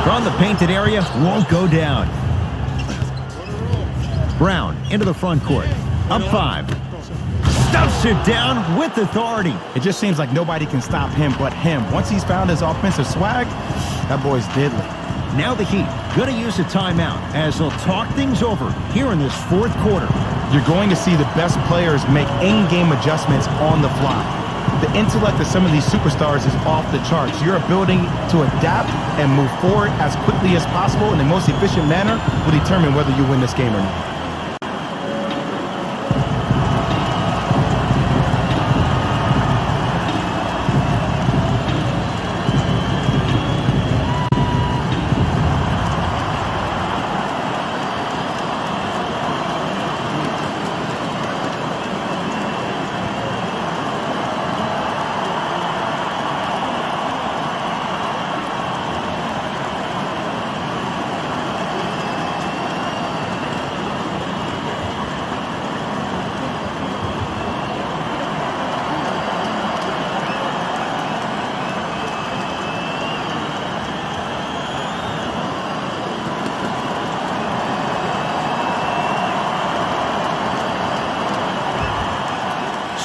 S1: From the painted area, won't go down. Brown into the front court. Up 5. Stuffs it down with authority.
S2: It just seems like nobody can stop him but him. Once he's found his offensive swag, that boy's deadly.
S1: Now the Heat going to use a timeout as they'll talk things over here in this fourth quarter.
S2: You're going to see the best players make in-game adjustments on the fly. The intellect of some of these superstars is off the charts. Your ability to adapt and move forward as quickly as possible in the most efficient manner will determine whether you win this game or not.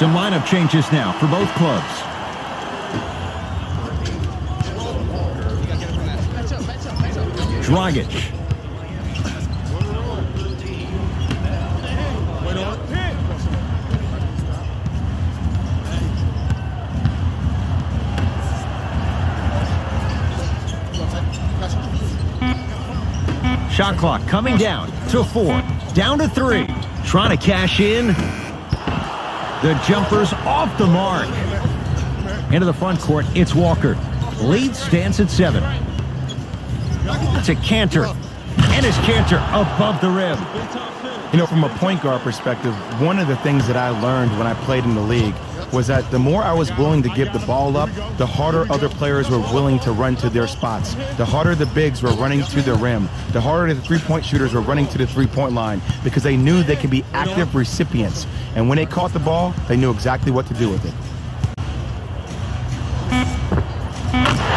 S1: Some lineup changes now for both clubs. Dragic. Shot clock coming down to 4. Down to 3. Trying to cash in. The jumper's off the mark. Into the front court, it's Walker. Lead stands at 7. To Cantor. And his Cantor above the rim.
S2: You know, from a point guard perspective, one of the things that I learned when I played in the league was that the more I was willing to give the ball up, the harder other players were willing to run to their spots. The harder the bigs were running to the rim. The harder the three-point shooters were running to the three-point line because they knew they could be active recipients. And when they caught the ball, they knew exactly what to do with it.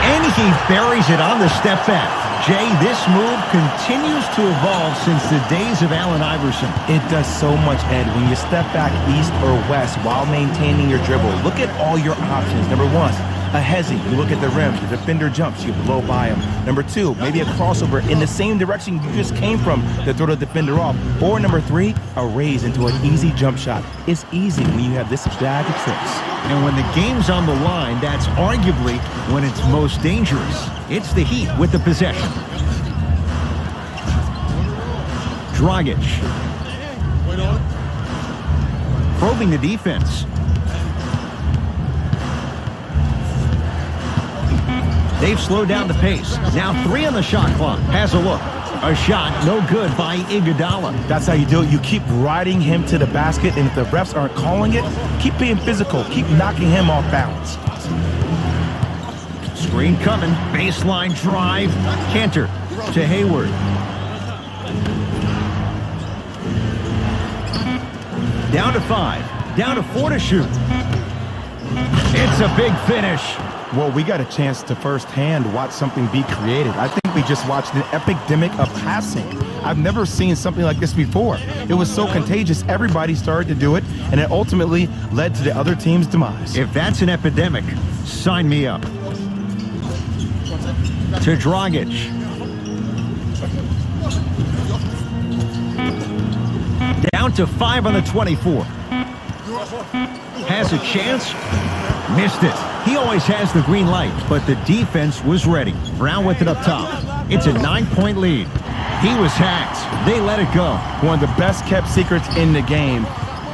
S1: And he buries it on the step back. Jay, this move continues to evolve since the days of Allen Iverson.
S2: It does so much, Ed. When you step back east or west while maintaining your dribble, look at all your options. Number 1, a hezzy. You look at the rim. The defender jumps. You blow by him. Number 2, maybe a crossover in the same direction you just came from to throw the defender off. Or number 3, a raise into an easy jump shot. It's easy when you have this bag of tricks.
S1: And when the game's on the line, that's arguably when it's most dangerous. It's the Heat with the possession. Dragic. Probing the defense. They've slowed down the pace. Now 3 on the shot clock. Has a look. A shot no good by Iguodala.
S2: That's how you do it. You keep riding him to the basket, and if the refs aren't calling it, keep being physical. Keep knocking him off balance.
S1: Screen Screen coming. Baseline drive. Cantor to Hayward. Down to 5. Down to 4 to shoot. It's a big finish.
S2: Well, we got a chance to firsthand watch something be created. I think we just watched an epidemic of passing. I've never seen something like this before. It was so contagious, everybody started to do it, and it ultimately led to the other team's demise.
S1: If that's an epidemic, sign me up. To Dragic. Down to 5 on the 24. Has a chance. Missed it. He always has the green light, but the defense was ready. Brown with it up top. It's a 9-point lead. He was hacked. They let it go.
S2: One of the best kept secrets in the game.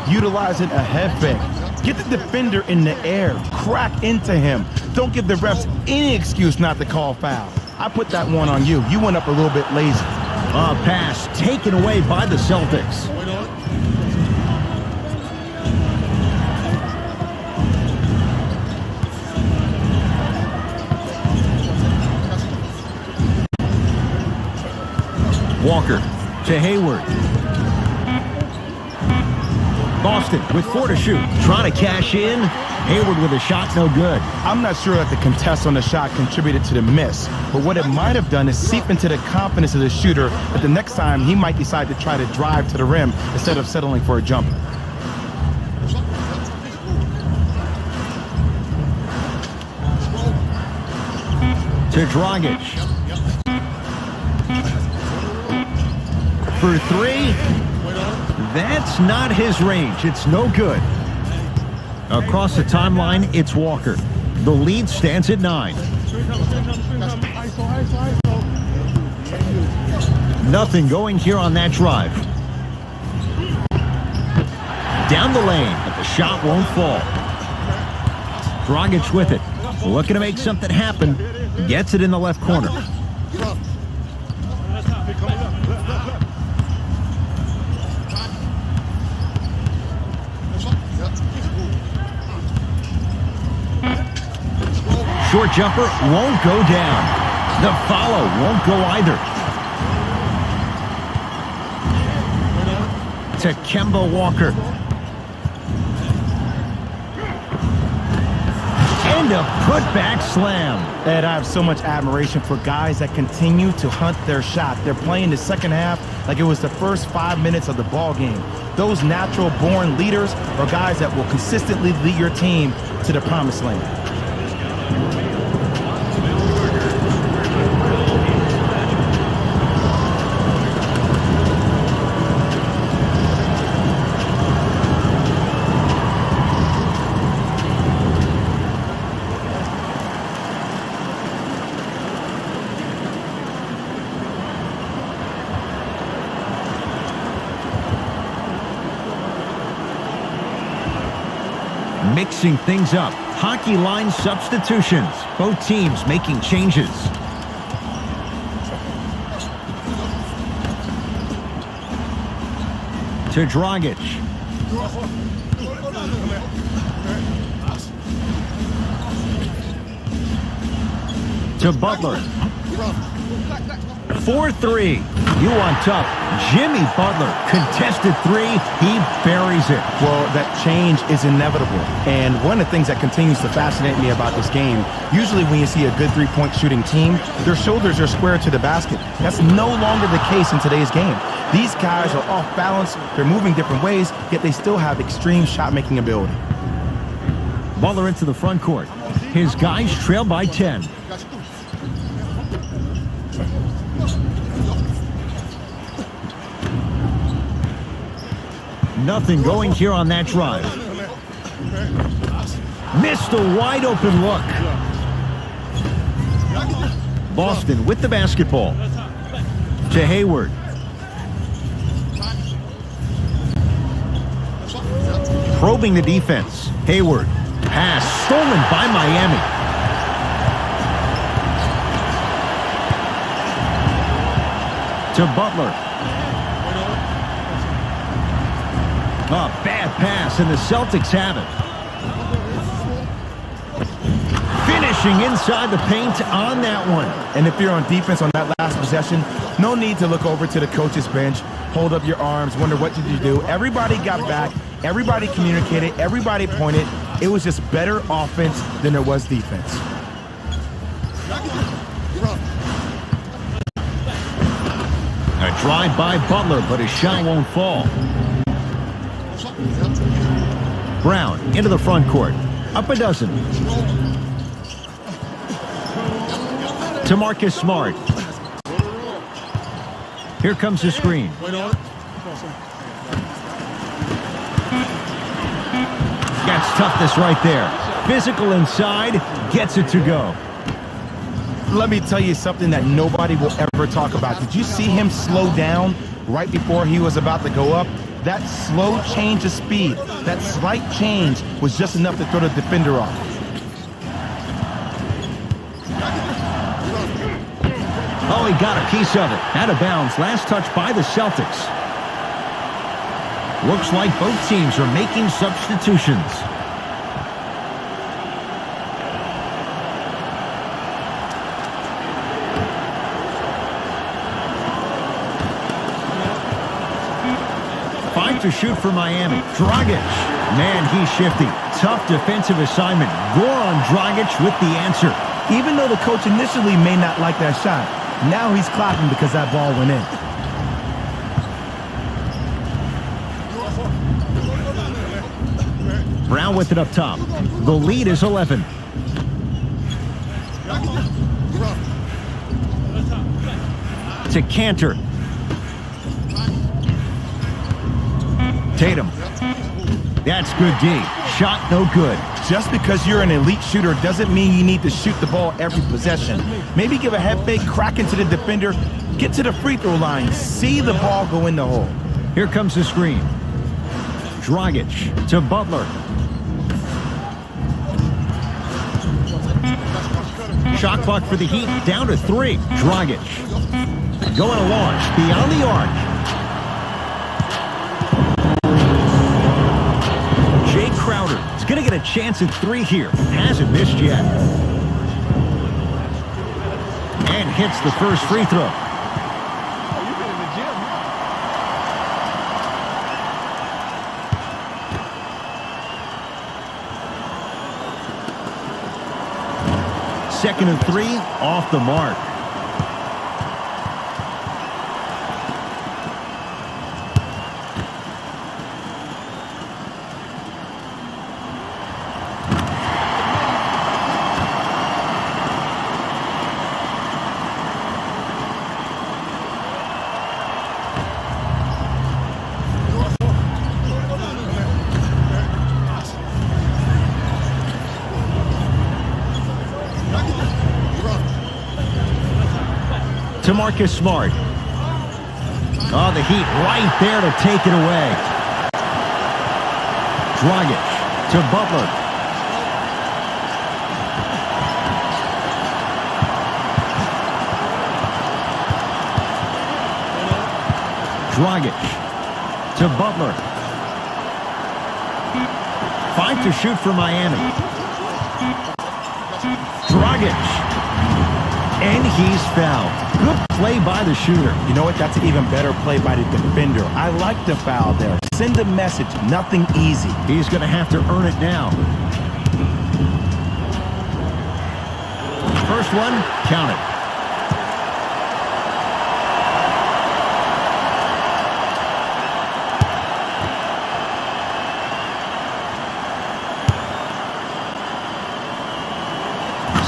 S2: Utilizing a head fake. Get the defender in the air. Crack into him. Don't give the refs any excuse not to call foul. I put that one on you. You went up a little bit lazy.
S1: A pass taken away by the Celtics. Walker to Hayward. Boston with 4 to shoot. Trying to cash in. Hayward with a shot, no good.
S2: I'm not sure that the contest on the shot contributed to the miss, but what it might have done is seep into the confidence of the shooter that the next time he might decide to try to drive to the rim instead of settling for a jumper.
S1: To Dragic. For 3. That's not his range. It's no good. Across the timeline, it's Walker. The lead stands at 9. Nothing going here on that drive. Down the lane, but the shot won't fall. Dragic with it. Looking to make something happen. Gets it in the left corner. Short jumper won't go down. The follow won't go either. To Kemba Walker. And a putback slam.
S2: Ed, I have so much admiration for guys that continue to hunt their shot. They're playing the second half like it was the first 5 minutes of the ball game. Those natural-born leaders are guys that will consistently lead your team to the promised land.
S1: Mixing things up. Hockey line substitutions. Both teams making changes. To Dragic. To Butler. 4-3. You on top. Jimmy Butler. Contested 3. He buries it.
S2: Well, that change is inevitable. And one of the things that continues to fascinate me about this game, usually when you see a good three-point shooting team, their shoulders are square to the basket. That's no longer the case in today's game. These guys are off balance. They're moving different ways, yet they still have extreme shot-making ability.
S1: Butler into the front court. His guys trail by 10. Nothing going here on that drive. Missed a wide open look. Boston with the basketball. To Hayward. Probing the defense. Hayward. Pass stolen by Miami. To Butler. A bad pass, and the Celtics have it. Finishing inside the paint on that one.
S2: And if you're on defense on that last possession, no need to look over to the coach's bench, hold up your arms, wonder what did you do. Everybody got back. Everybody communicated. Everybody pointed. It was just better offense than there was defense.
S1: A drive by Butler, but his shot won't fall. Brown into the front court. Up a dozen. To Marcus Smart. Here comes the screen. That's toughness right there. Physical inside, gets it to go.
S2: Let me tell you something that nobody will ever talk about. Did you see him slow down right before he was about to go up? That slow change of speed, that slight change was just enough to throw the defender off.
S1: Oh, he got a piece of it. Out of bounds. Last touch by the Celtics. Looks like both teams are making substitutions. To shoot for Miami. Dragic. Man, he's shifty. Tough defensive assignment. Goran Dragic with the answer.
S2: Even though the coach initially may not like that shot, now he's clapping because that ball went in.
S1: Brown with it up top. The lead is 11. To Cantor. Tatum. That's good D. Shot no good.
S2: Just because you're an elite shooter doesn't mean you need to shoot the ball every possession. Maybe give a head fake, crack into the defender, get to the free throw line, see the ball go in the hole.
S1: Here comes the screen. Dragic to Butler. Shot clock for the Heat, down to 3. Dragic. Going to launch, beyond the arc. Jay Crowder is going to get a chance at 3 here. Hasn't missed yet. And hits the first free throw. Second and 3, off the mark. To Marcus Smart. Oh, the Heat right there to take it away. Dragic to Butler. Dragic to Butler. 5 to shoot for Miami. Dragic. And he's fouled. Good play by the shooter.
S2: You know what? That's an even better play by the defender. I like the foul there. Send a message. Nothing easy.
S1: He's going to have to earn it now. First one, count it.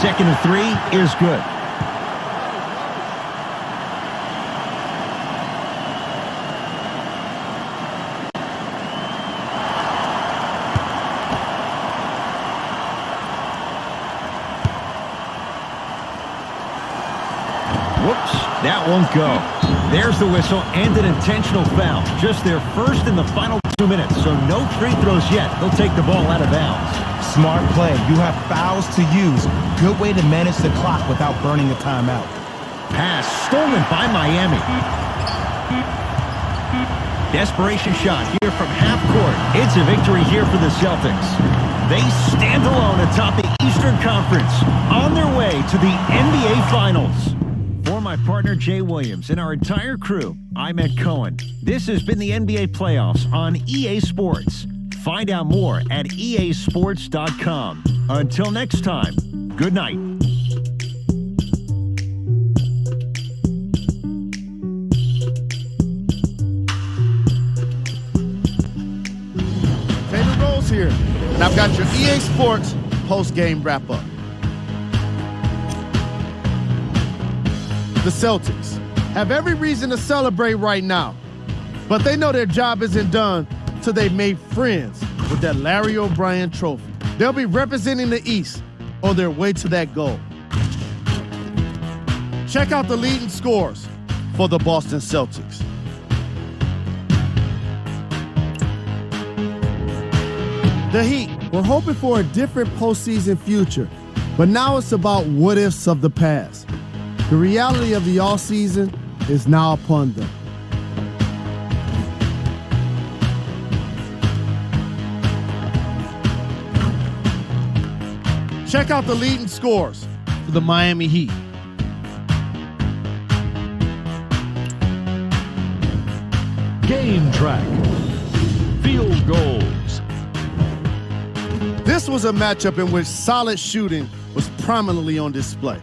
S1: Second and 3 is good. Whoops, that won't go. There's the whistle and an intentional foul. Just their first in the final 2 minutes, so no free throws yet. They'll take the ball out of bounds.
S2: Smart play. You have fouls to use. Good way to manage the clock without burning a timeout.
S1: Pass stolen by Miami. Desperation shot here from half court. It's a victory here for the Celtics. They stand alone atop the Eastern Conference on their way to the NBA Finals. For my partner Jay Williams and our entire crew, I'm Ed Cohen. This has been the NBA Playoffs on EA Sports. Find out more at easports.com. Until next time, good night.
S4: Taylor Rose here, and I've got your EA Sports post-game wrap-up. The Celtics have every reason to celebrate right now, but they know their job isn't done till they've made friends with that Larry O'Brien trophy. They'll be representing the East on their way to that goal. Check out the leading scores for the Boston Celtics. The Heat were hoping for a different postseason future, but now it's about what-ifs of the past. The reality of the offseason is now upon them. Check out the leading scores for the Miami Heat.
S3: Game track. Field goals.
S4: This was a matchup in which solid shooting was prominently on display.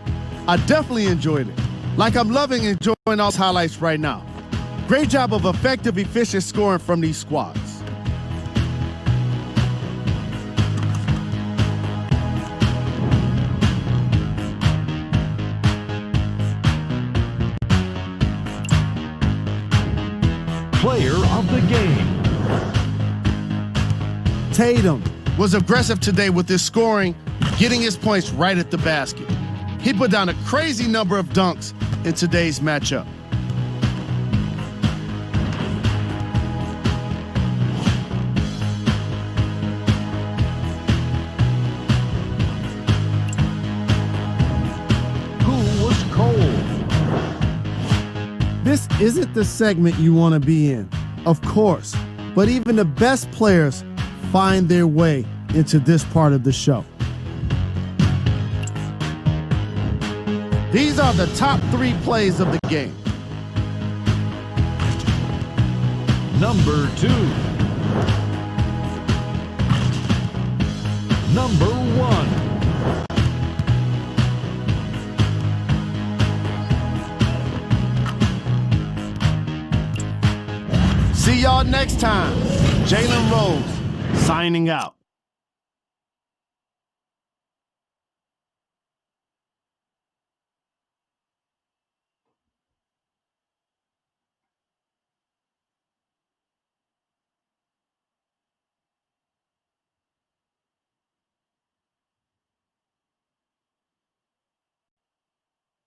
S4: I definitely enjoyed it. Like I'm loving enjoying those highlights right now. Great job of effective, efficient scoring from these squads.
S3: Player of the game.
S4: Tatum was aggressive today with his scoring, getting his points right at the basket. He put down a crazy number of dunks in today's matchup.
S3: Who was cold?
S4: This isn't the segment you want to be in, of course, but even the best players find their way into this part of the show. These are the top 3 plays of the game.
S3: Number 2. Number 1.
S4: See y'all next time. Jalen Rose signing out.